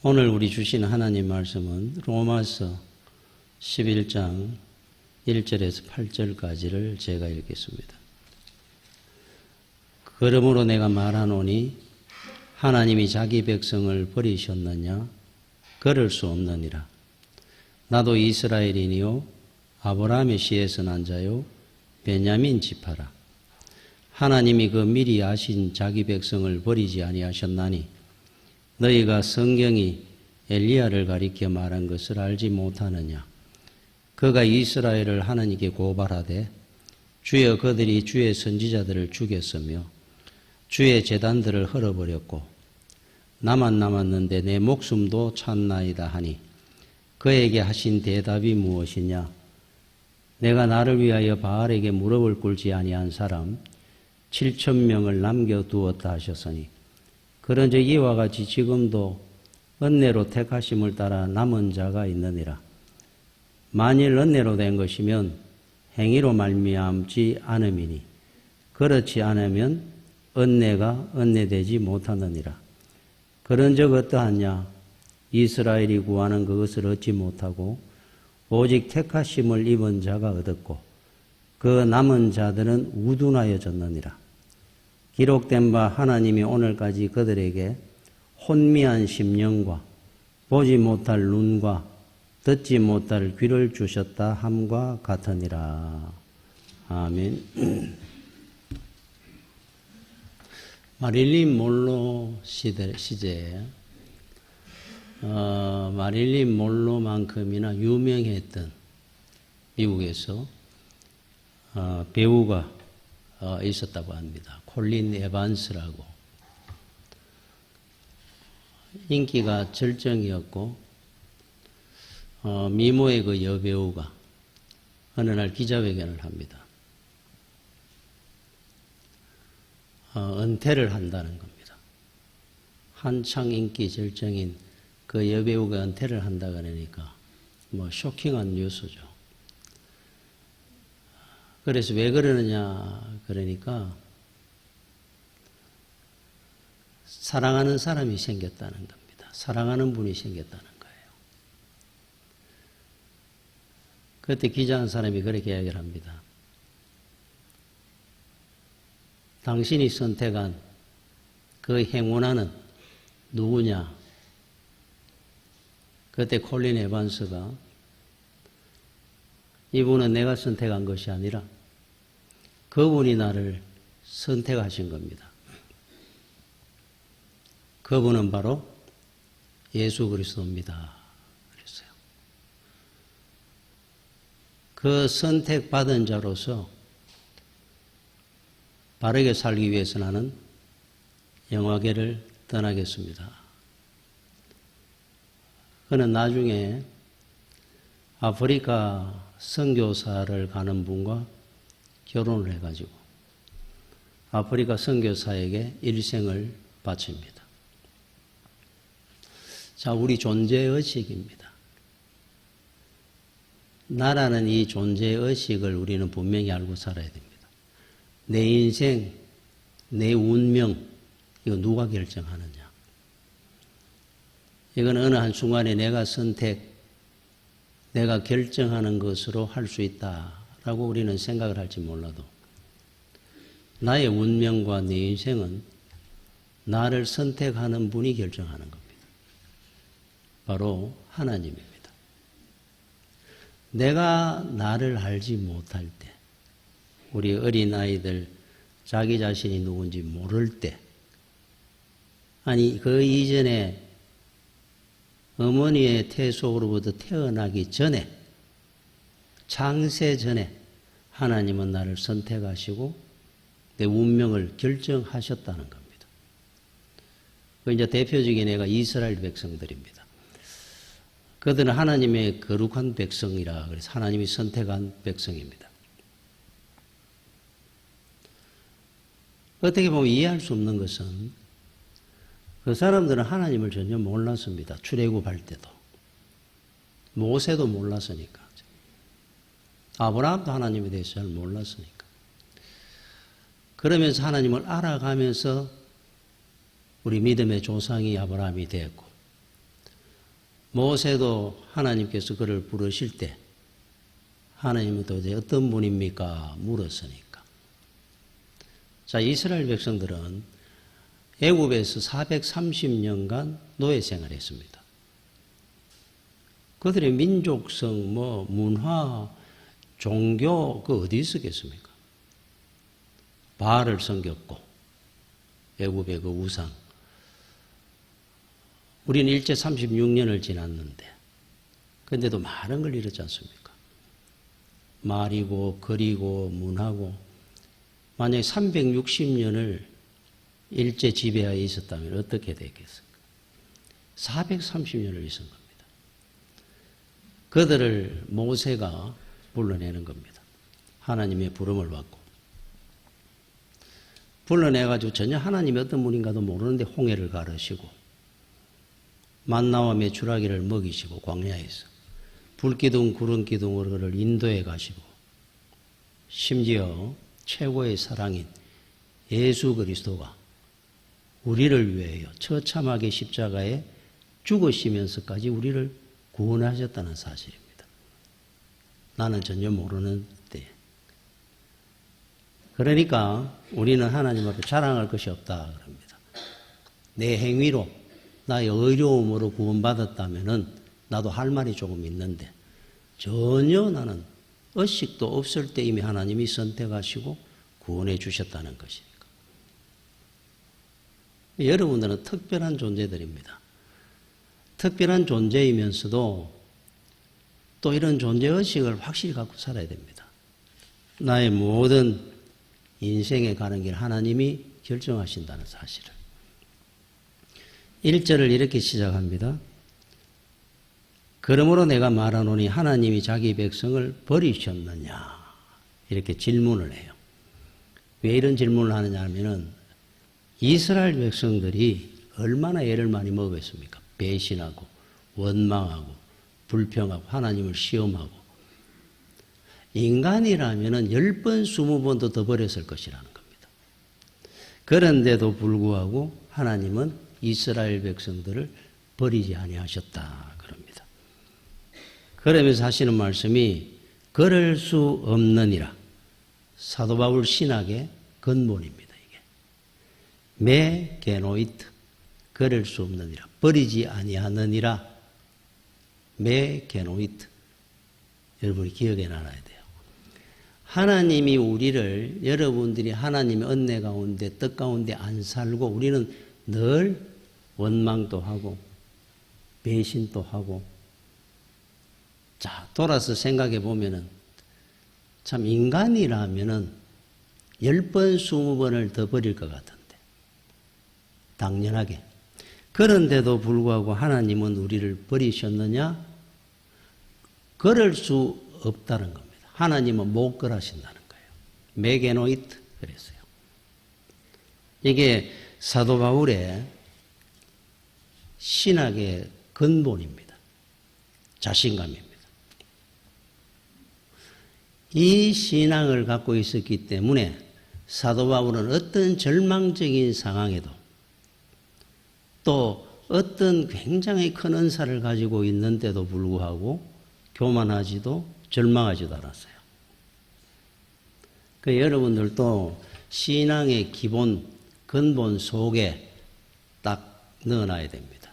오늘 우리 주시는 하나님 말씀은 로마서 11장 1절에서 8절까지를 제가 읽겠습니다. 그러므로 내가 말하노니 하나님이 자기 백성을 버리셨느냐? 그럴 수 없느니라. 나도 이스라엘이니요 아브라함의 씨에서 난 자요 베냐민 지파라. 하나님이 그 미리 아신 자기 백성을 버리지 아니하셨나니 너희가 성경이 엘리야를 가리켜 말한 것을 알지 못하느냐? 그가 이스라엘을 하나님께 고발하되 주여 그들이 주의 선지자들을 죽였으며 주의 제단들을 헐어버렸고 나만 남았는데 내 목숨도 찾나이다 하니 그에게 하신 대답이 무엇이냐? 내가 나를 위하여 바알에게 무릎을 꿇지 아니한 사람 7,000명을 남겨두었다 하셨으니 그런즉 이와 같이 지금도 은혜로 택하심을 따라 남은 자가 있느니라. 만일 은혜로 된 것이면 행위로 말미암지 않음이니 그렇지 않으면 은혜가 은혜되지 못하느니라. 그런즉 어떠하냐? 이스라엘이 구하는 그것을 얻지 못하고 오직 택하심을 입은 자가 얻었고 그 남은 자들은 우둔하여졌느니라. 기록된 바 하나님이 오늘까지 그들에게 혼미한 심령과 보지 못할 눈과 듣지 못할 귀를 주셨다 함과 같으니라. 아멘. 마릴린 몰로 시대에 마릴린 몰로만큼이나 유명했던 미국에서 배우가 있었다고 합니다. 콜린 에반스라고. 인기가 절정이었고 미모의 그 여배우가 어느 날 기자회견을 합니다. 은퇴를 한다는 겁니다. 한창 인기 절정인 그 여배우가 은퇴를 한다 그러니까 뭐 쇼킹한 뉴스죠. 그래서 왜 그러느냐 그러니까 사랑하는 사람이 생겼다는 겁니다. 사랑하는 분이 생겼다는 거예요. 그때 기자한 사람이 그렇게 이야기를 합니다. 당신이 선택한 그 행운아는 누구냐? 그때 콜린 에반스가 이분은 내가 선택한 것이 아니라 그분이 나를 선택하신 겁니다. 그분은 바로 예수 그리스도입니다. 그랬어요. 그 선택받은 자로서 바르게 살기 위해서 나는 영화계를 떠나겠습니다. 그는 나중에 아프리카 선교사를 가는 분과 결혼을 해가지고 아프리카 선교사에게 일생을 바칩니다. 자, 우리 존재의식입니다. 나라는 이 존재의식을 우리는 분명히 알고 살아야 됩니다. 내 인생, 내 운명, 이거 누가 결정하느냐. 이건 어느 한순간에 내가 내가 결정하는 것으로 할 수 있다라고 우리는 생각을 할지 몰라도 나의 운명과 내 인생은 나를 선택하는 분이 결정하는 겁니다. 바로 하나님입니다. 내가 나를 알지 못할 때, 우리 어린아이들 자기 자신이 누군지 모를 때, 아니 그 이전에 어머니의 태 속으로부터 태어나기 전에, 창세 전에 하나님은 나를 선택하시고 내 운명을 결정하셨다는 겁니다. 그 이제 대표적인 애가 이스라엘 백성들입니다. 그들은 하나님의 거룩한 백성이라 그래서 하나님이 선택한 백성입니다. 어떻게 보면 이해할 수 없는 것은 그 사람들은 하나님을 전혀 몰랐습니다. 출애굽할 때도. 모세도 몰랐으니까. 아브라함도 하나님에 대해서 잘 몰랐으니까. 그러면서 하나님을 알아가면서 우리 믿음의 조상이 아브라함이 되었고 모세도 하나님께서 그를 부르실 때 하나님은 도대체 어떤 분입니까? 물었으니까. 자, 이스라엘 백성들은 애굽에서 430년간 노예 생활했습니다. 그들의 민족성, 문화, 종교, 어디 있었겠습니까? 바알을 섬겼고, 애굽의 그 우상. 우리는 일제 36년을 지났는데, 근데도 많은 걸 잃었지 않습니까? 말이고, 거리고, 문화고, 만약에 360년을 일제 지배하에 있었다면 어떻게 됐겠습니까? 430년을 있은 겁니다. 그들을 모세가 불러내는 겁니다. 하나님의 부름을 받고. 불러내가지고 전혀 하나님이 어떤 분인가도 모르는데 홍해를 가르시고, 만나와 메추라기를 먹이시고, 광야에서 불기둥, 구름기둥으로 그를 인도해 가시고, 심지어 최고의 사랑인 예수 그리스도가 우리를 위하여 처참하게 십자가에 죽으시면서까지 우리를 구원하셨다는 사실입니다. 나는 전혀 모르는데. 그러니까 우리는 하나님 앞에 자랑할 것이 없다 그럽니다. 내 행위로, 나의 의로움으로 구원받았다면은 나도 할 말이 조금 있는데, 전혀 나는 의식도 없을 때 이미 하나님이 선택하시고 구원해 주셨다는 것이니까. 여러분들은 특별한 존재들입니다. 특별한 존재이면서도 또 이런 존재의식을 확실히 갖고 살아야 됩니다. 나의 모든 인생에 가는 길 하나님이 결정하신다는 사실을. 1절을 이렇게 시작합니다. 그러므로 내가 말하노니 하나님이 자기 백성을 버리셨느냐? 이렇게 질문을 해요. 왜 이런 질문을 하느냐 하면은 이스라엘 백성들이 얼마나 애를 많이 먹었습니까? 배신하고 원망하고 불평하고 하나님을 시험하고. 인간이라면은 10번 20번도 더 버렸을 것이라는 겁니다. 그런데도 불구하고 하나님은 이스라엘 백성들을 버리지 아니하셨다 그럽니다. 그러면서 하시는 말씀이 그럴 수 없느니라. 사도 바울 신학의 근본입니다. 이게 매 게노이트, 그럴 수 없느니라. 버리지 아니하느니라. 매 게노이트. 여러분이 기억해 놔야 돼요. 하나님이 우리를, 여러분들이 하나님의 은혜 가운데, 뜻 가운데 안 살고 우리는 늘 원망도 하고 배신도 하고. 자, 돌아서 생각해 보면은 참 인간이라면은 10번, 20번을 더 버릴 것 같은데. 당연하게. 그런데도 불구하고 하나님은 우리를 버리셨느냐? 그럴 수 없다는 겁니다. 하나님은 못 그러신다는 거예요. 메게노이트 그랬어요. 이게 사도 바울의 신학의 근본입니다. 자신감입니다. 이 신앙을 갖고 있었기 때문에 사도 바울은 어떤 절망적인 상황에도 또 어떤 굉장히 큰 은사를 가지고 있는데도 불구하고 교만하지도 절망하지도 않았어요. 그 여러분들도 신앙의 기본, 근본 속에 딱 넣어놔야 됩니다.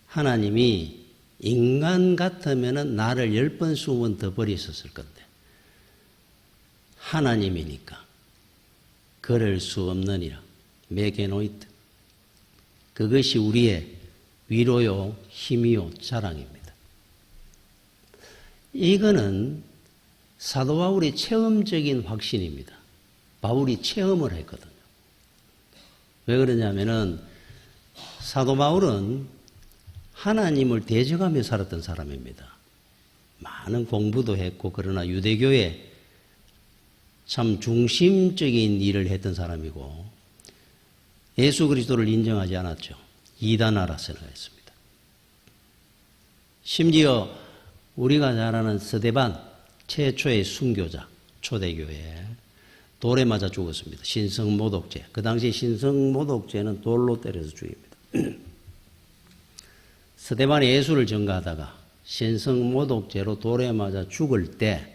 하나님이 인간 같으면 나를 10번, 20번 더 버리셨을 건데 하나님이니까 그럴 수 없느니라. 메게노이트. 그것이 우리의 위로요, 힘이요, 자랑입니다. 이거는 사도 바울의 체험적인 확신입니다. 바울이 체험을 했거든요. 왜 그러냐면은 사도 바울은 하나님을 대적하며 살았던 사람입니다. 많은 공부도 했고 그러나 유대교에 참 중심적인 일을 했던 사람이고 예수 그리스도를 인정하지 않았죠. 이단아라 생각했습니다. 심지어 우리가 잘 아는 스데반 최초의 순교자 초대교회 돌에 맞아 죽었습니다. 신성모독죄. 그 당시 신성모독죄는 돌로 때려서 죽입니다. 스데반이 예수를 전가하다가 신성모독죄로 돌에 맞아 죽을 때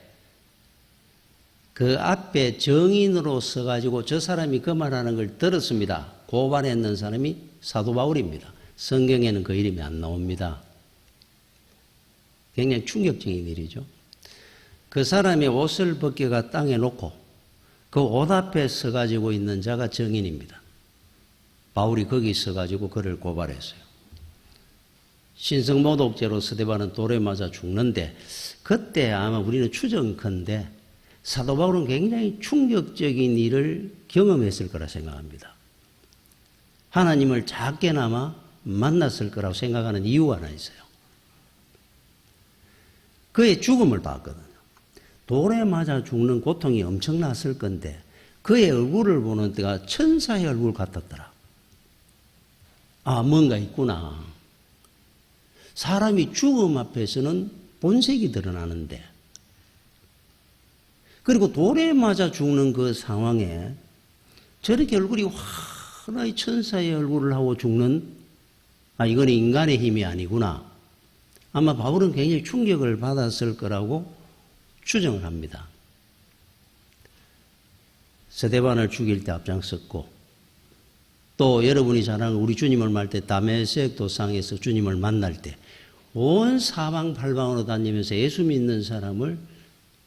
그 앞에 정인으로 서가지고 저 사람이 그 말하는 걸 들었습니다. 고발했는 사람이 사도 바울입니다. 성경에는 그 이름이 안 나옵니다. 굉장히 충격적인 일이죠. 그 사람의 옷을 벗겨가 땅에 놓고 그 옷 앞에 서가지고 있는 자가 정인입니다. 바울이 거기 서가지고 그를 고발했어요. 신성모독죄로 스데반은 돌에 맞아 죽는데 그때 아마 우리는 추정컨대 사도 바울은 굉장히 충격적인 일을 경험했을 거라 생각합니다. 하나님을 작게나마 만났을 거라고 생각하는 이유가 하나 있어요. 그의 죽음을 봤거든요. 돌에 맞아 죽는 고통이 엄청났을 건데 그의 얼굴을 보는 때가 천사의 얼굴 같았더라. 아, 뭔가 있구나. 사람이 죽음 앞에서는 본색이 드러나는데 그리고 돌에 맞아 죽는 그 상황에 저렇게 얼굴이 환하게 천사의 얼굴을 하고 죽는, 아, 이건 인간의 힘이 아니구나. 아마 바울은 굉장히 충격을 받았을 거라고 추정을 합니다. 스데반을 죽일 때 앞장섰고 또 여러분이 잘 아는 우리 주님을 만날 때 다메섹 도상에서 주님을 만날 때 온 사방팔방으로 다니면서 예수 믿는 사람을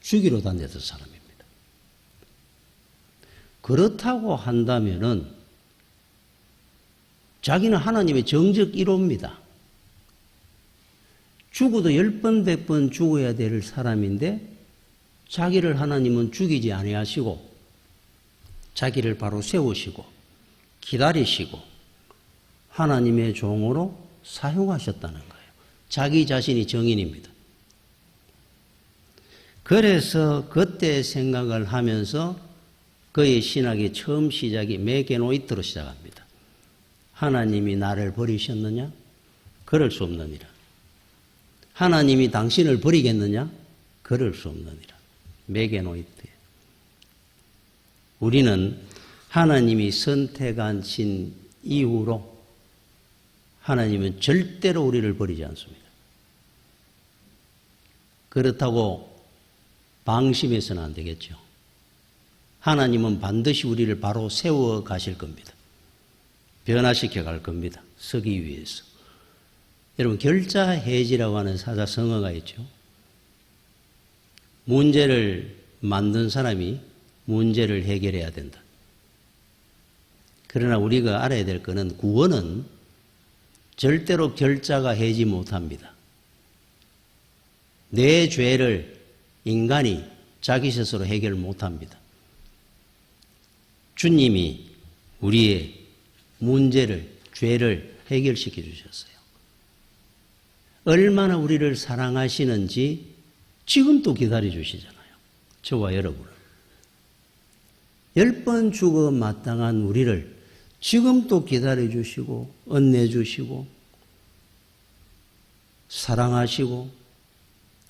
죽이러 다녔던 사람입니다. 그렇다고 한다면은 자기는 하나님의 정적 1호입니다. 죽어도 10번, 100번 죽어야 될 사람인데 자기를 하나님은 죽이지 아니하시고 자기를 바로 세우시고 기다리시고 하나님의 종으로 사용하셨다는 거예요. 자기 자신이 정인입니다. 그래서 그때 생각을 하면서 그의 신학의 처음 시작이 메게노이트로 시작합니다. 하나님이 나를 버리셨느냐? 그럴 수 없느니라. 하나님이 당신을 버리겠느냐? 그럴 수 없느니라. 메게노이트예요. 우리는 하나님이 선택하신 이후로 하나님은 절대로 우리를 버리지 않습니다. 그렇다고 방심해서는 안 되겠죠. 하나님은 반드시 우리를 바로 세워 가실 겁니다. 변화시켜 갈 겁니다. 서기 위해서. 여러분, 결자해지라고 하는 사자성어가 있죠. 문제를 만든 사람이 문제를 해결해야 된다. 그러나 우리가 알아야 될 것은 구원은 절대로 결자가 해지 못합니다. 내 죄를 인간이 자기 스스로 해결 못합니다. 주님이 우리의 문제를, 죄를 해결시켜 주셨어요. 얼마나 우리를 사랑하시는지 지금도 기다려 주시잖아요. 저와 여러분을. 10번 죽어 마땅한 우리를 지금도 기다려 주시고 은혜 주시고 사랑하시고,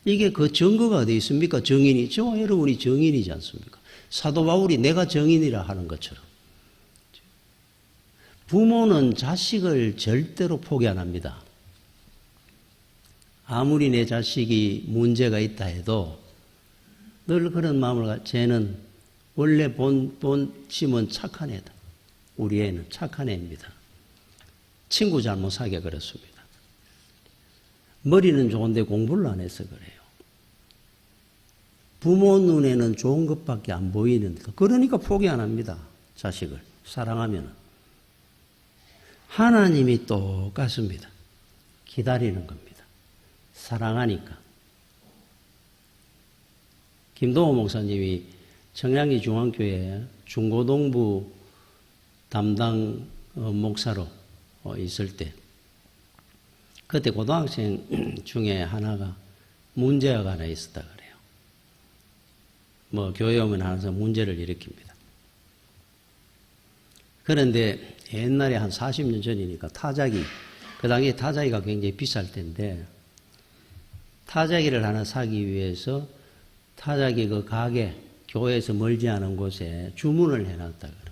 이게 그 증거가 어디 있습니까? 정인이, 저와 여러분이 정인이지 않습니까? 사도 바울이 내가 정인이라 하는 것처럼. 부모는 자식을 절대로 포기 안 합니다. 아무리 내 자식이 문제가 있다 해도 늘 그런 마음을 가지고, 쟤는 원래 본심은 착한 애다. 우리 애는 착한 애입니다. 친구 잘못 사귀어 그렇습니다. 머리는 좋은데 공부를 안 해서 그래요. 부모 눈에는 좋은 것밖에 안 보이는데, 그러니까 포기 안 합니다. 자식을 사랑하면. 하나님이 똑같습니다. 기다리는 겁니다. 사랑하니까. 김동호 목사님이 청량리 중앙교회 중고동부 담당 목사로 있을 때, 그때 고등학생 중에 하나가 문제가 하나 있었다 그래요. 교회 오면 항상 문제를 일으킵니다. 그런데 옛날에 한 40년 전이니까 타자기, 그 당시에 타자기가 굉장히 비쌀 텐데, 타자기를 하나 사기 위해서 타자기 그 가게, 교회에서 멀지 않은 곳에 주문을 해놨다 그럽니다.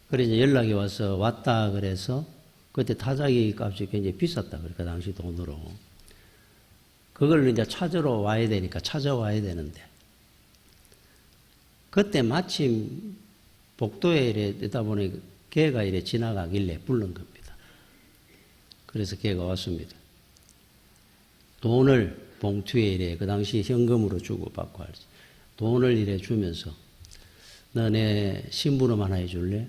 그래서 연락이 와서 왔다 그래서 그때 타자기 값이 굉장히 비쌌다. 그러니까 당시 돈으로. 그걸 이제 찾으러 와야 되니까 찾아와야 되는데. 그때 마침 복도에 이래 있다 보니 걔가 이래 지나가길래 부른 겁니다. 그래서 걔가 왔습니다. 돈을 봉투에 이래 그 당시 현금으로 주고받고 할지 돈을 이래 주면서 너네 심부름 하나 해줄래?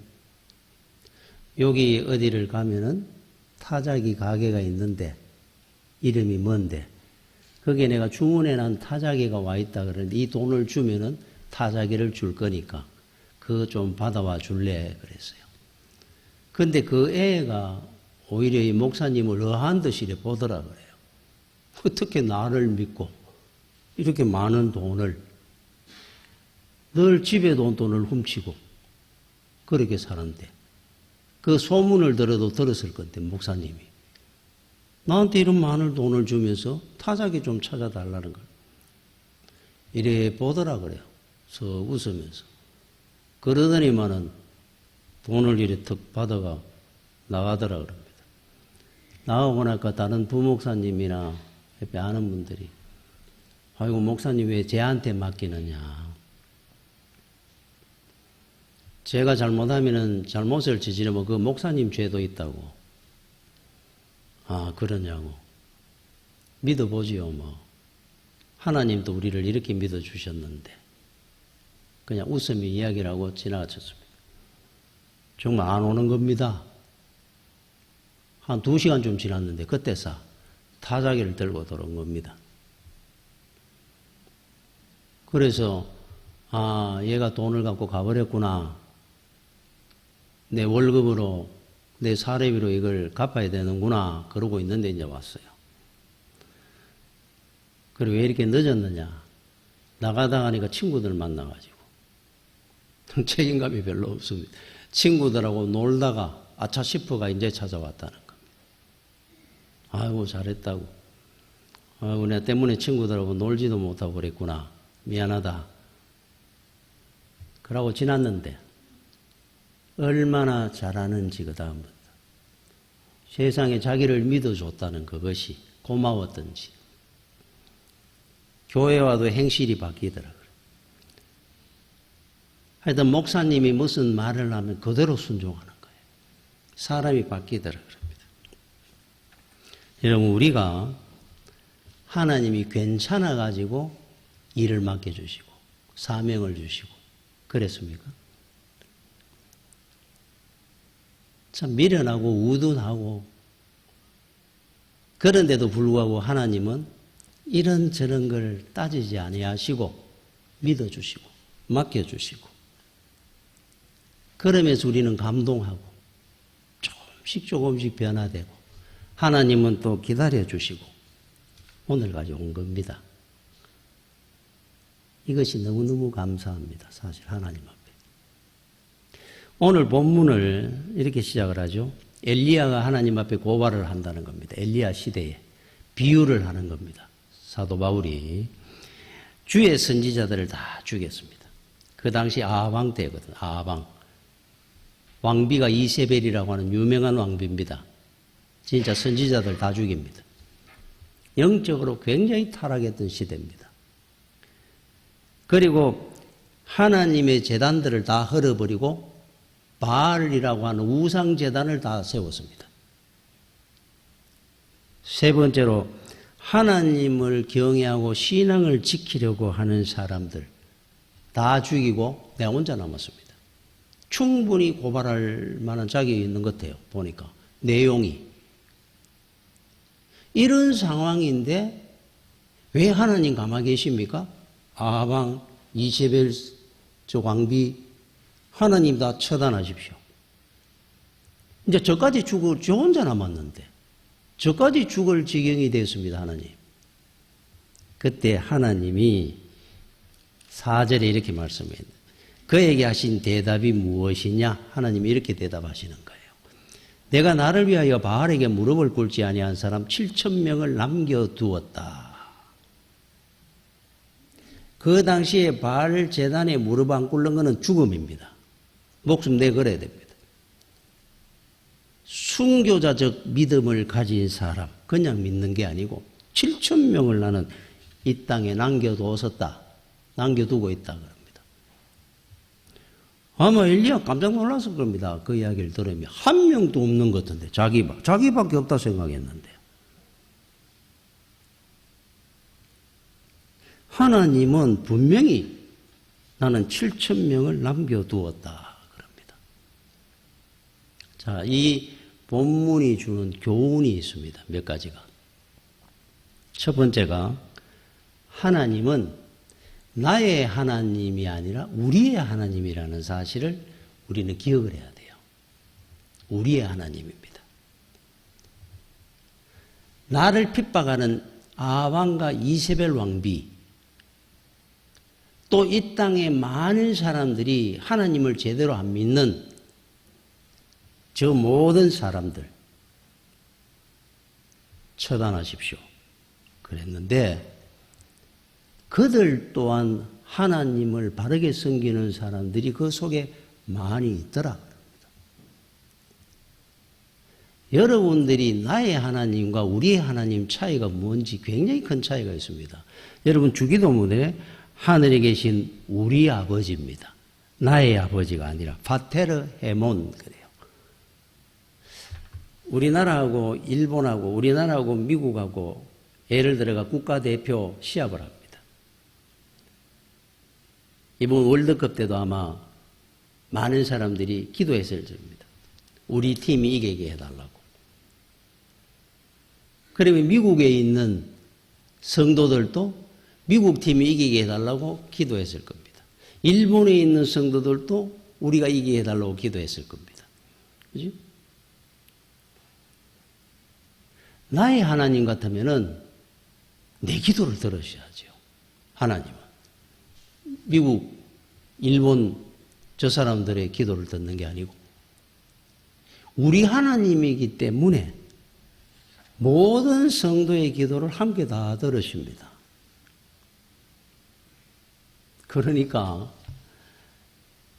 여기 어디를 가면은 타자기 가게가 있는데 이름이 뭔데 거기에 내가 주문해놓은 타자기가 와 있다 그러는데 이 돈을 주면은 타자기를 줄 거니까 그거 좀 받아와 줄래? 그랬어요. 근데 그 애가 오히려 이 목사님을 어한 듯이 이래 보더라 그래요. 어떻게 나를 믿고 이렇게 많은 돈을 늘 집에 돈 돈을 훔치고 그렇게 사는데 그 소문을 들어도 들었을 건데 목사님이 나한테 이런 많은 돈을 주면서 타자기 좀 찾아달라는 걸 이래 보더라 그래요. 서 웃으면서 그러더니만은 돈을 이래 턱 받아가 나가더라 그럽니다. 나가고 나니까 다른 부목사님이나 옆에 아는 분들이 아이고 목사님 왜 쟤한테 맡기느냐. 제가 잘못하면은 잘못을 저지르면 그 목사님 죄도 있다고. 아 그러냐고. 믿어보지요 뭐. 하나님도 우리를 이렇게 믿어주셨는데 그냥 웃으며 이야기를 하고 지나가셨습니다. 정말 안 오는 겁니다. 한 2시간 좀 지났는데 그때서 타자기를 들고 들어온 겁니다. 그래서 아 얘가 돈을 갖고 가버렸구나. 내 월급으로 내 사례비로 이걸 갚아야 되는구나 그러고 있는데 이제 왔어요. 그리고 왜 이렇게 늦었느냐. 나가다 가니까 친구들 만나가지고 책임감이 별로 없습니다. 친구들하고 놀다가 아차 싶어가 이제 찾아왔다는 겁니다. 아이고 잘했다고. 아이고 내 때문에 친구들하고 놀지도 못하고 그랬구나. 미안하다. 그러고 지났는데 얼마나 잘하는지 그 다음부터 세상에 자기를 믿어줬다는 그것이 고마웠던지 교회 와도 행실이 바뀌더라고요. 하여튼 목사님이 무슨 말을 하면 그대로 순종하는 거예요. 사람이 바뀌더라고요. 여러분 우리가 하나님이 괜찮아가지고 일을 맡겨주시고 사명을 주시고 그랬습니까? 참 미련하고 우둔하고 그런데도 불구하고 하나님은 이런저런 걸 따지지 아니하시고 믿어주시고 맡겨주시고 그러면서 우리는 감동하고 조금씩 변화되고 하나님은 또 기다려주시고 오늘까지 온 겁니다. 이것이 너무너무 감사합니다. 사실 하나님 앞에. 오늘 본문을 이렇게 시작을 하죠. 엘리야가 하나님 앞에 고발을 한다는 겁니다. 엘리야 시대에 비유를 하는 겁니다. 사도 바울이 주의 선지자들을 다 죽였습니다. 그 당시 아방 때거든. 아방. 왕비가 이세벨이라고 하는 유명한 왕비입니다. 진짜 선지자들 다 죽입니다. 영적으로 굉장히 타락했던 시대입니다. 그리고 하나님의 제단들을 다 헐어버리고 바알이라고 하는 우상 제단을 다 세웠습니다. 세 번째로 하나님을 경외하고 신앙을 지키려고 하는 사람들 다 죽이고 내가 혼자 남았습니다. 충분히 고발할 만한 자격이 있는 것 같아요. 보니까 내용이 이런 상황인데 왜 하나님 가만히 계십니까? 아방, 이세벨 저 왕비 하나님 다 처단하십시오. 이제 저까지 죽을 저 혼자 남았는데 저까지 죽을 지경이 됐습니다. 하나님. 그때 하나님이 4절에 이렇게 말씀해요. 그에게 하신 대답이 무엇이냐? 하나님이 이렇게 대답하시는 거예요. 내가 나를 위하여 바알에게 무릎을 꿇지 아니한 사람 7,000명을 남겨두었다. 그 당시에 바알 제단에 무릎 안 꿇는 것은 죽음입니다. 목숨 내걸어야 됩니다. 순교자적 믿음을 가진 사람, 그냥 믿는 게 아니고 7천 명을 나는 이 땅에 남겨두고 있다 그럽니다. 아마 엘리야 깜짝 놀랐을 겁니다. 그 이야기를 들으면 한 명도 없는 것 같은데 자기밖에 없다 생각했는데요. 하나님은 분명히 나는 7천 명을 남겨두었다 그럽니다. 자, 이 본문이 주는 교훈이 있습니다. 몇 가지가. 첫 번째가 하나님은 나의 하나님이 아니라 우리의 하나님이라는 사실을 우리는 기억을 해야 돼요. 우리의 하나님입니다. 나를 핍박하는 아왕과 이세벨 왕비, 또 이 땅에 많은 사람들이 하나님을 제대로 안 믿는 저 모든 사람들 처단하십시오 그랬는데, 그들 또한 하나님을 바르게 섬기는 사람들이 그 속에 많이 있더라. 여러분들이 나의 하나님과 우리의 하나님 차이가 뭔지 굉장히 큰 차이가 있습니다. 여러분 주기도문에 하늘에 계신 우리 아버지입니다. 나의 아버지가 아니라 파테르 헤몬 그래요. 우리나라하고 일본하고 우리나라하고 미국하고 예를 들어가 국가대표 시합을 합니다. 이번 월드컵 때도 아마 많은 사람들이 기도했을 겁니다. 우리 팀이 이기게 해달라고. 그러면 미국에 있는 성도들도 미국 팀이 이기게 해달라고 기도했을 겁니다. 일본에 있는 성도들도 우리가 이기게 해달라고 기도했을 겁니다. 그죠? 나의 하나님 같으면은 내 기도를 들으셔야죠. 하나님은. 미국, 일본 저 사람들의 기도를 듣는 게 아니고 우리 하나님이기 때문에 모든 성도의 기도를 함께 다 들으십니다. 그러니까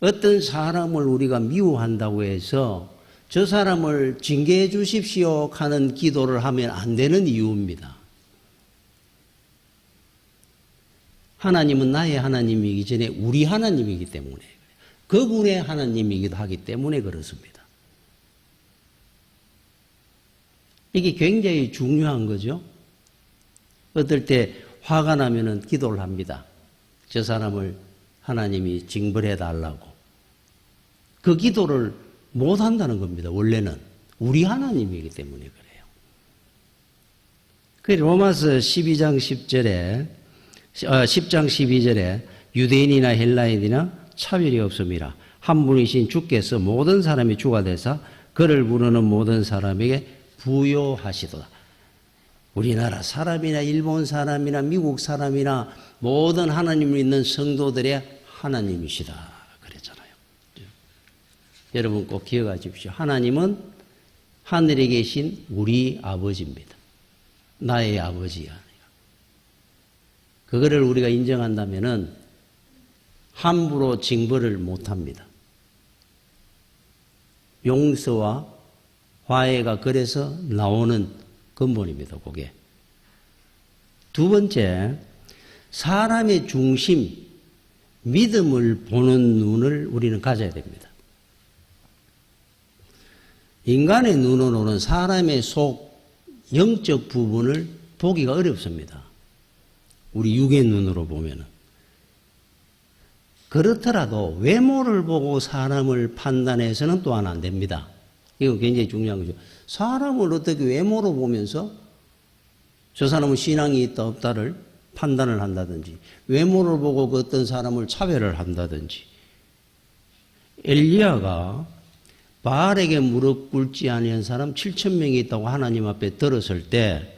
어떤 사람을 우리가 미워한다고 해서 저 사람을 징계해 주십시오 하는 기도를 하면 안 되는 이유입니다. 하나님은 나의 하나님이기 전에 우리 하나님이기 때문에, 그분의 하나님이기도 하기 때문에 그렇습니다. 이게 굉장히 중요한 거죠. 어떨 때 화가 나면은 기도를 합니다. 저 사람을 하나님이 징벌해 달라고. 그 기도를 못 한다는 겁니다. 원래는 우리 하나님이기 때문에 그래요. 그 로마서 12장 10장 12절에 유대인이나 헬라인이나 차별이 없음이라 한 분이신 주께서 모든 사람이 주가 되사 그를 부르는 모든 사람에게 부요하시도다. 우리나라 사람이나 일본 사람이나 미국 사람이나 모든 하나님을 믿는 성도들의 하나님이시다 그랬잖아요. 여러분 꼭 기억하십시오. 하나님은 하늘에 계신 우리 아버지입니다. 나의 아버지가 아니라. 그거를 우리가 인정한다면은 함부로 징벌을 못합니다. 용서와 화해가 그래서 나오는 근본입니다. 그게. 두 번째, 사람의 중심, 믿음을 보는 눈을 우리는 가져야 됩니다. 인간의 눈으로는 사람의 속 영적 부분을 보기가 어렵습니다. 우리 육의 눈으로 보면은. 그렇더라도 외모를 보고 사람을 판단해서는 또한 안 됩니다. 이거 굉장히 중요한 거죠. 사람을 어떻게 외모로 보면서 저 사람은 신앙이 있다 없다를 판단을 한다든지, 외모를 보고 그 어떤 사람을 차별을 한다든지. 엘리야가 바알에게 무릎 꿇지 아니한 사람 7,000명이 있다고 하나님 앞에 들었을 때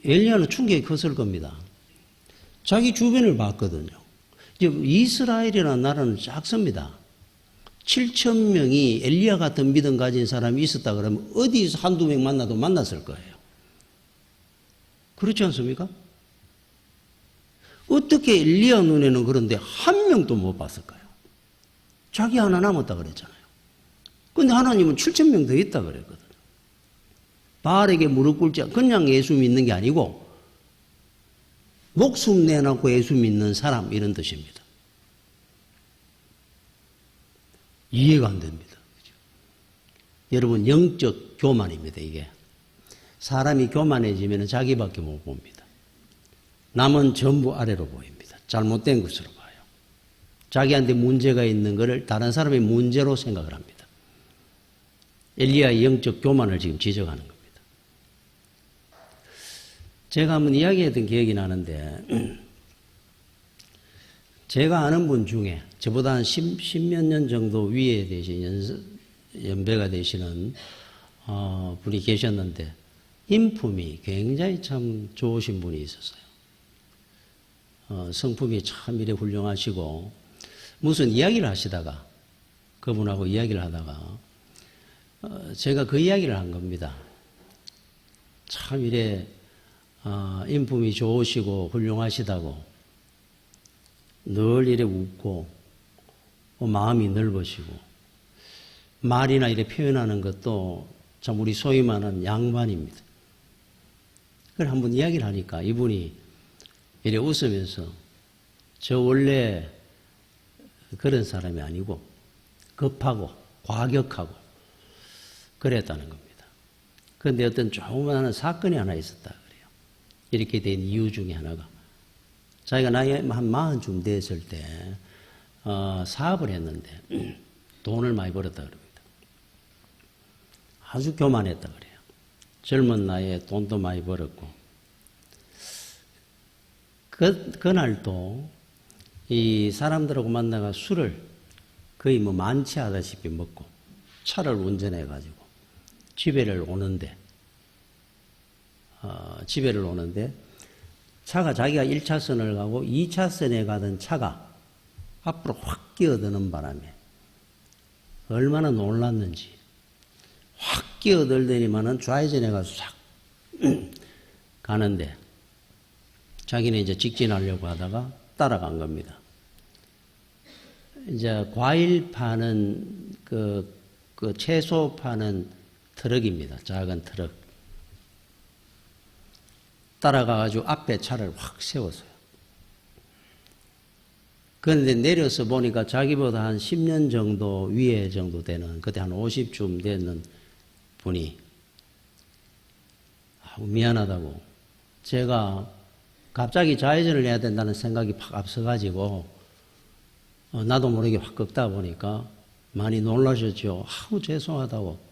엘리야는 충격이 컸을 겁니다. 자기 주변을 봤거든요. 이스라엘이라는 나라는 작습니다. 7,000명이 엘리야 같은 믿음 가진 사람이 있었다 그러면 어디서 한두 명 만나도 만났을 거예요. 그렇지 않습니까? 어떻게 엘리야 눈에는 그런데 한 명도 못 봤을까요? 자기 하나 남았다 그랬잖아요. 근데 하나님은 7,000명 더 있다 그랬거든. 바알에게 무릎 꿇지 그냥 예수 믿는 게 아니고 목숨 내놓고 예수 믿는 사람 이런 뜻입니다. 이해가 안 됩니다. 여러분 영적 교만입니다. 이게 사람이 교만해지면 자기밖에 못 봅니다. 남은 전부 아래로 보입니다. 잘못된 것으로 봐요. 자기한테 문제가 있는 것을 다른 사람의 문제로 생각을 합니다. 엘리야의 영적 교만을 지금 지적하는 겁니다. 제가 한번 이야기했던 기억이 나는데 제가 아는 분 중에 저보다 한 10몇 년 정도 위에 되신 연배가 되시는 분이 계셨는데 인품이 굉장히 참 좋으신 분이 있었어요. 성품이 참 이래 훌륭하시고 무슨 이야기를 하시다가 그분하고 이야기를 하다가 제가 그 이야기를 한 겁니다. 참 이래 인품이 좋으시고 훌륭하시다고 늘 이래 웃고 마음이 넓으시고 말이나 이래 표현하는 것도 참 우리 소위 말하는 양반입니다. 그걸 한번 이야기를 하니까 이분이 이래 웃으면서 저 원래 그런 사람이 아니고 급하고 과격하고 그랬다는 겁니다. 그런데 어떤 조그마한 사건이 하나 있었다 그래요. 이렇게 된 이유 중에 하나가 자기가 나이 한 40쯤 됐을 때 사업을 했는데 돈을 많이 벌었다 그럽니다. 아주 교만했다 그래요. 젊은 나이에 돈도 많이 벌었고 그날도 이 사람들하고 만나가 술을 거의 뭐 만취하다시피 먹고 차를 운전해 가지고 집에를 오는데 차가 자기가 1차선을 가고 2차선에 가던 차가 앞으로 확 끼어드는 바람에 얼마나 놀랐는지 확 끼어들더니만은 좌회전해 가서 싹 가는데 자기는 이제 직진하려고 하다가 따라간 겁니다. 이제 과일 파는 그 채소 파는 트럭입니다. 작은 트럭. 따라가가지고 앞에 차를 확 세웠어요. 그런데 내려서 보니까 자기보다 한 10년 정도 위에 정도 되는, 그때 한 50쯤 되는 분이 미안하다고 제가 갑자기 좌회전을 해야 된다는 생각이 팍 앞서가지고 나도 모르게 확 꺾다 보니까 많이 놀라셨죠. 아우 죄송하다고.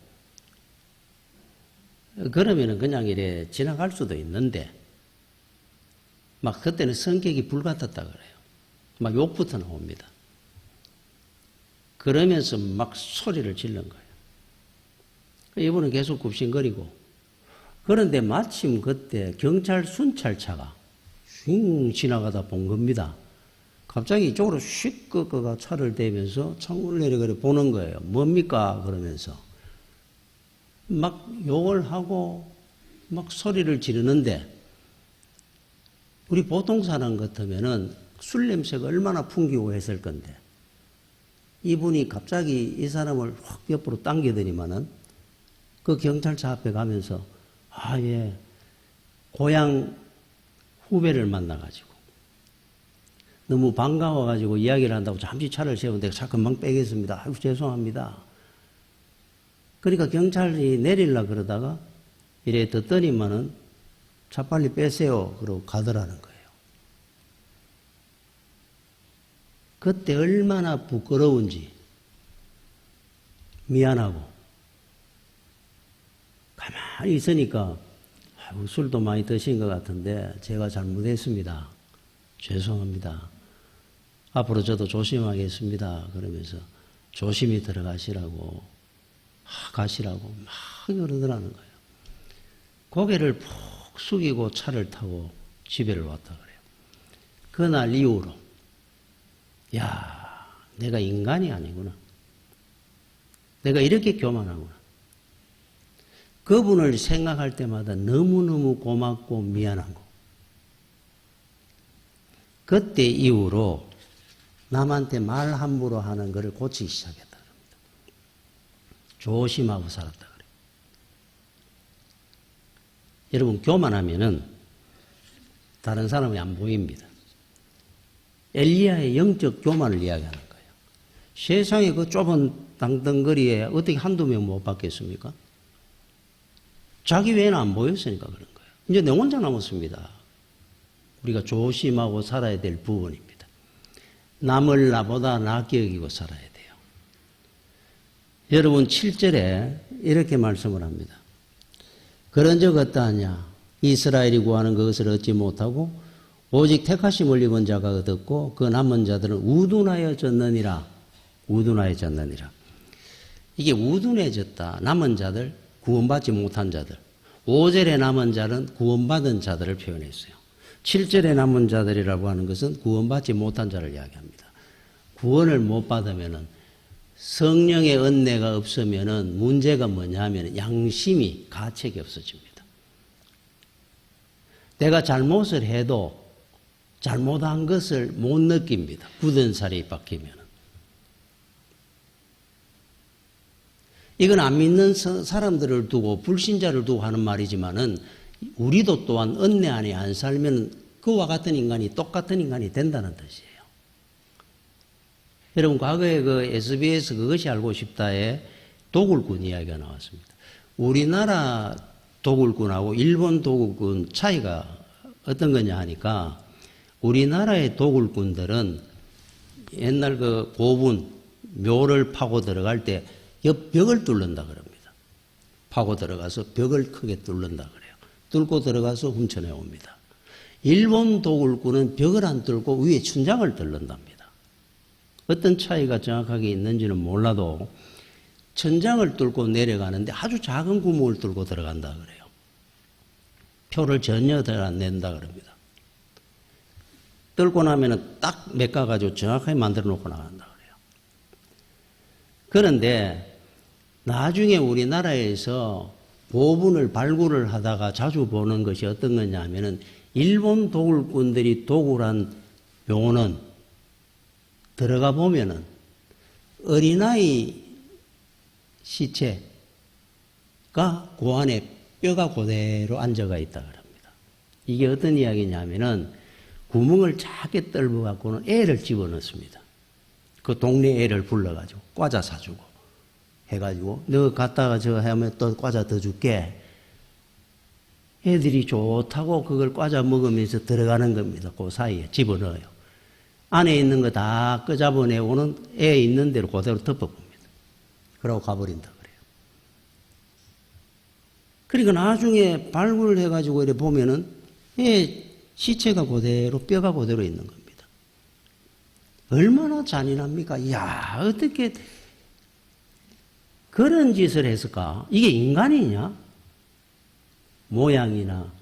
그러면은 그냥 이래 지나갈 수도 있는데 막 그때는 성격이 불같았다 그래요. 막 욕부터 나옵니다. 그러면서 막 소리를 지른 거예요. 이분은 계속 굽신거리고 그런데 마침 그때 경찰 순찰차가 슝 지나가다 본 겁니다. 갑자기 이쪽으로 슉 꺾어가 차를 대면서 창문을 내려 보는 거예요. 뭡니까? 그러면서 막 욕을 하고 막 소리를 지르는데 우리 보통 사람 같으면은 술 냄새가 얼마나 풍기고 했을 건데 이분이 갑자기 이 사람을 확 옆으로 당기더니만은 그 경찰차 앞에 가면서 예 고향 후배를 만나가지고 너무 반가워가지고 이야기를 한다고 잠시 차를 세우는데 차 금방 빼겠습니다. 아이고 죄송합니다. 그러니까 경찰이 내리려고 그러다가 이래 듣더니만은 차 빨리 빼세요. 그러고 가더라는 거예요. 그때 얼마나 부끄러운지 미안하고 가만히 있으니까 술도 많이 드신 것 같은데 제가 잘못했습니다. 죄송합니다. 앞으로 저도 조심하겠습니다. 그러면서 조심히 들어가시라고 가시라고 막 그러더라는 거예요. 고개를 푹 숙이고 차를 타고 집에를 왔다 그래요. 그날 이후로 내가 인간이 아니구나. 내가 이렇게 교만하구나. 그분을 생각할 때마다 너무너무 고맙고 미안하고 그때 이후로 남한테 말 함부로 하는 것을 고치기 시작했다. 조심하고 살았다 그래요. 여러분, 교만하면은 다른 사람이 안 보입니다. 엘리야의 영적 교만을 이야기하는 거예요. 세상에 그 좁은 당덩거리에 어떻게 한두 명 못 받겠습니까? 자기 외에는 안 보였으니까 그런 거예요. 이제 내 혼자 남았습니다. 우리가 조심하고 살아야 될 부분입니다. 남을 나보다 낫게 여기고 살아야 돼요. 여러분 7절에 이렇게 말씀을 합니다. 그런 적 어떠하냐? 이스라엘이 구하는 그것을 얻지 못하고 오직 택하심을 입은 자가 얻었고 그 남은 자들은 우둔하여졌느니라. 우둔하여졌느니라. 이게 우둔해졌다. 남은 자들, 구원받지 못한 자들. 5절에 남은 자는 구원받은 자들을 표현했어요. 7절에 남은 자들이라고 하는 것은 구원받지 못한 자를 이야기합니다. 구원을 못 받으면은 성령의 은혜가 없으면은 문제가 뭐냐 하면 양심이 가책이 없어집니다. 내가 잘못을 해도 잘못한 것을 못 느낍니다. 굳은 살이 박히면은. 이건 안 믿는 사람들을 두고 불신자를 두고 하는 말이지만은 우리도 또한 은혜 안에 안 살면 그와 같은 인간이 똑같은 인간이 된다는 뜻이에요. 여러분 과거에 그 SBS 그것이 알고 싶다에 도굴꾼 이야기가 나왔습니다. 우리나라 도굴꾼하고 일본 도굴꾼 차이가 어떤 거냐 하니까 우리나라의 도굴꾼들은 옛날 그 고분 묘를 파고 들어갈 때 옆 벽을 뚫는다 그럽니다. 파고 들어가서 벽을 크게 뚫는다 그래요. 뚫고 들어가서 훔쳐내 옵니다. 일본 도굴꾼은 벽을 안 뚫고 위에 천장을 뚫는답니다. 어떤 차이가 정확하게 있는지는 몰라도 천장을 뚫고 내려가는데 아주 작은 구멍을 뚫고 들어간다 그래요. 표를 전혀 안 낸다 그럽니다. 뚫고 나면은 딱 메꿔가지고 정확하게 만들어 놓고 나간다 그래요. 그런데 나중에 우리나라에서 고분을 발굴을 하다가 자주 보는 것이 어떤 거냐 하면은 일본 도굴꾼들이 도굴한 묘는 들어가 보면은 어린아이 시체가 그 안에 뼈가 그대로 앉아가 있다 그럽니다. 이게 어떤 이야기냐면은 구멍을 작게 뚫어 갖고는 애를 집어넣습니다. 그 동네 애를 불러가지고 과자 사주고 해가지고 너 갔다가 저 하면 또 과자 더 줄게. 애들이 좋다고 그걸 과자 먹으면서 들어가는 겁니다. 그 사이에 집어넣어요. 안에 있는 거 다 끄잡아내고는 애 있는 대로 그대로 덮어봅니다. 그러고 가버린다 그래요. 그러니까 나중에 발굴을 해가지고 이렇게 보면은 애 시체가 그대로 뼈가 그대로 있는 겁니다. 얼마나 잔인합니까? 이야, 어떻게 그런 짓을 했을까? 이게 인간이냐? 모양이나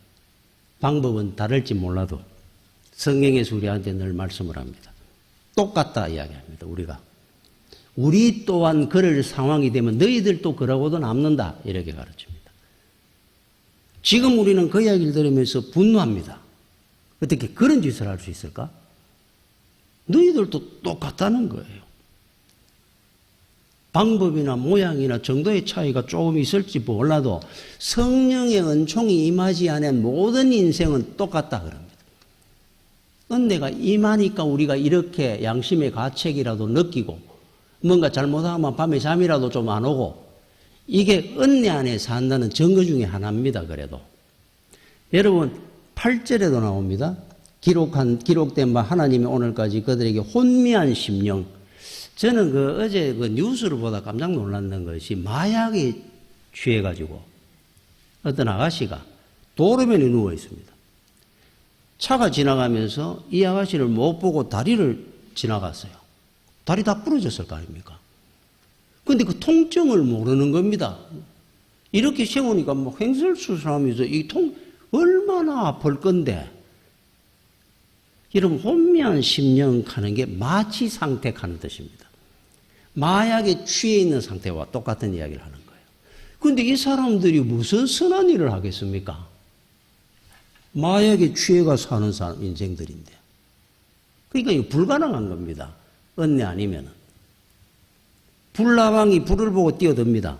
방법은 다를지 몰라도 성경에서 우리한테 늘 말씀을 합니다. 똑같다 이야기합니다. 우리 또한 그럴 상황이 되면 너희들도 그러고도 남는다 이렇게 가르칩니다. 지금 우리는 그 이야기를 들으면서 분노합니다. 어떻게 그런 짓을 할 수 있을까? 너희들도 똑같다는 거예요. 방법이나 모양이나 정도의 차이가 조금 있을지 몰라도 성령의 은총이 임하지 않은 모든 인생은 똑같다 그럽니다. 은혜가 임하니까 우리가 이렇게 양심의 가책이라도 느끼고 뭔가 잘못하면 밤에 잠이라도 좀 안 오고 이게 은혜 안에 산다는 증거 중에 하나입니다. 그래도 여러분 8절에도 나옵니다. 기록된 바 하나님이 오늘까지 그들에게 혼미한 심령. 저는 어제 뉴스를 보다 깜짝 놀랐는 것이 마약에 취해가지고 어떤 아가씨가 도로변에 누워 있습니다. 차가 지나가면서 이 아가씨를 못 보고 다리를 지나갔어요. 다리 다 부러졌을 거 아닙니까? 근데 그 통증을 모르는 겁니다. 이렇게 세우니까 뭐 횡설수설하면서 얼마나 아플 건데. 여러분 혼미한 심령 하는 게 마취 상태하는 뜻입니다. 마약에 취해 있는 상태와 똑같은 이야기를 하는 거예요. 그런데 이 사람들이 무슨 선한 일을 하겠습니까? 마약에 취해가 사는 사람 인생들인데. 그러니까 이거 불가능한 겁니다. 은혜 아니면은. 불나방이 불을 보고 뛰어듭니다.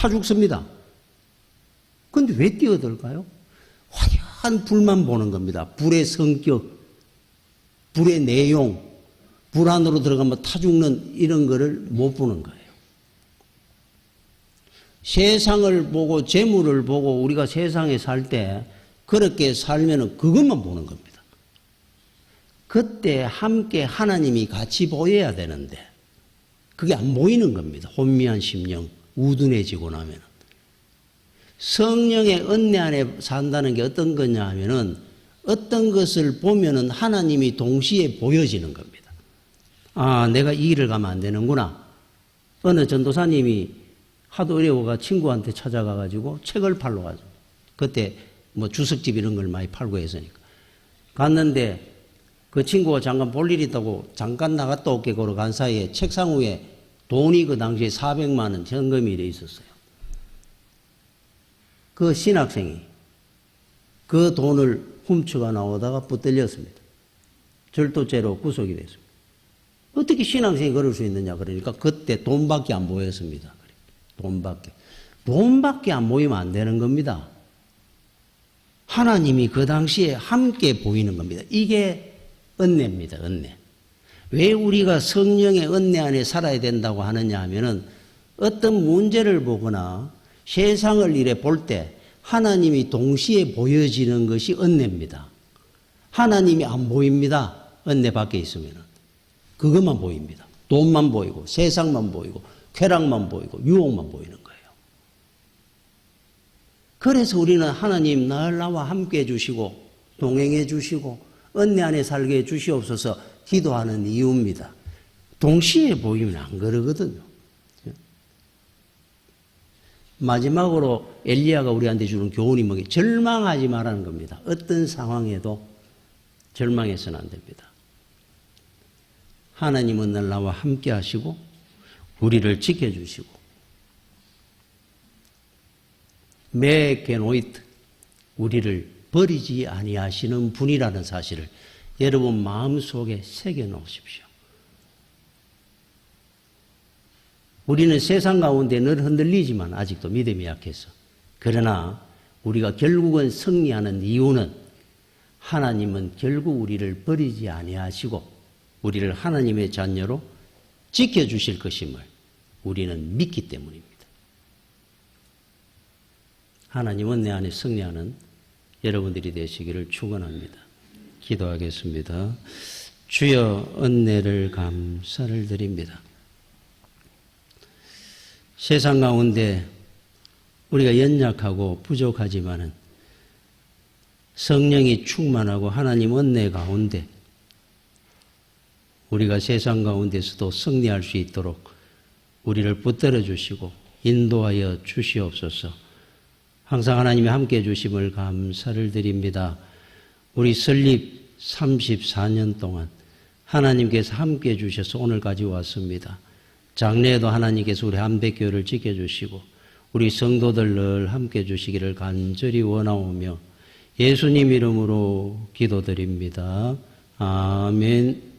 타 죽습니다. 그런데 왜 뛰어들까요? 화려한 불만 보는 겁니다. 불의 성격, 불의 내용, 불 안으로 들어가면 타 죽는 이런 거를 못 보는 거예요. 세상을 보고 재물을 보고 우리가 세상에 살 때 그렇게 살면은 그것만 보는 겁니다. 그때 함께 하나님이 같이 보여야 되는데 그게 안 보이는 겁니다. 혼미한 심령, 우둔해지고 나면은. 성령의 은혜 안에 산다는 게 어떤 거냐 하면은 어떤 것을 보면은 하나님이 동시에 보여지는 겁니다. 아, 내가 이 길을 가면 안 되는구나. 어느 전도사님이 하도 어려워가 친구한테 찾아가가지고 책을 팔러 가죠. 그때 뭐 주석집 이런 걸 많이 팔고 했으니까. 갔는데 그 친구가 잠깐 볼 일 있다고 잠깐 나갔다 올게 걸어간 사이에 책상 위에 돈이 그 당시에 400만 원 현금이 돼 있었어요. 그 신학생이 그 돈을 훔쳐가 나오다가 붙들렸습니다. 절도죄로 구속이 됐습니다. 어떻게 신학생이 그럴 수 있느냐 그러니까 그때 돈밖에 안 보였습니다. 돈밖에 안 보이면 안 되는 겁니다. 하나님이 그 당시에 함께 보이는 겁니다. 이게 은혜입니다. 은혜. 왜 우리가 성령의 은혜 안에 살아야 된다고 하느냐 하면은 어떤 문제를 보거나 세상을 이래 볼 때 하나님이 동시에 보여지는 것이 은혜입니다. 하나님이 안 보입니다. 은혜 밖에 있으면은. 그것만 보입니다. 돈만 보이고 세상만 보이고 쾌락만 보이고 유혹만 보이는 거예요. 그래서 우리는 하나님 늘 나와 함께 해주시고 동행해 주시고 은혜 안에 살게 해 주시옵소서 기도하는 이유입니다. 동시에 보이면 안 그러거든요. 마지막으로 엘리야가 우리한테 주는 교훈이 뭐게? 절망하지 말라는 겁니다. 어떤 상황에도 절망해서는 안 됩니다. 하나님은 늘 나와 함께 하시고 우리를 지켜주시고 메게노이트 우리를 버리지 아니하시는 분이라는 사실을 여러분 마음속에 새겨놓으십시오. 우리는 세상 가운데 늘 흔들리지만 아직도 믿음이 약해서 그러나 우리가 결국은 승리하는 이유는 하나님은 결국 우리를 버리지 아니하시고 우리를 하나님의 자녀로 지켜주실 것임을 우리는 믿기 때문입니다. 하나님은 내 안에 승리하는 여러분들이 되시기를 축원합니다. 기도하겠습니다. 주여 은혜를 감사를 드립니다. 세상 가운데 우리가 연약하고 부족하지만은 성령이 충만하고 하나님 은혜 가운데 우리가 세상 가운데서도 승리할 수 있도록 우리를 붙들어 주시고 인도하여 주시옵소서. 항상 하나님이 함께 해 주심을 감사를 드립니다. 우리 설립 34년 동안 하나님께서 함께 해 주셔서 오늘까지 왔습니다. 장래에도 하나님께서 우리 한백교회를 지켜주시고 우리 성도들 늘 함께 해 주시기를 간절히 원하오며 예수님 이름으로 기도드립니다. 아멘.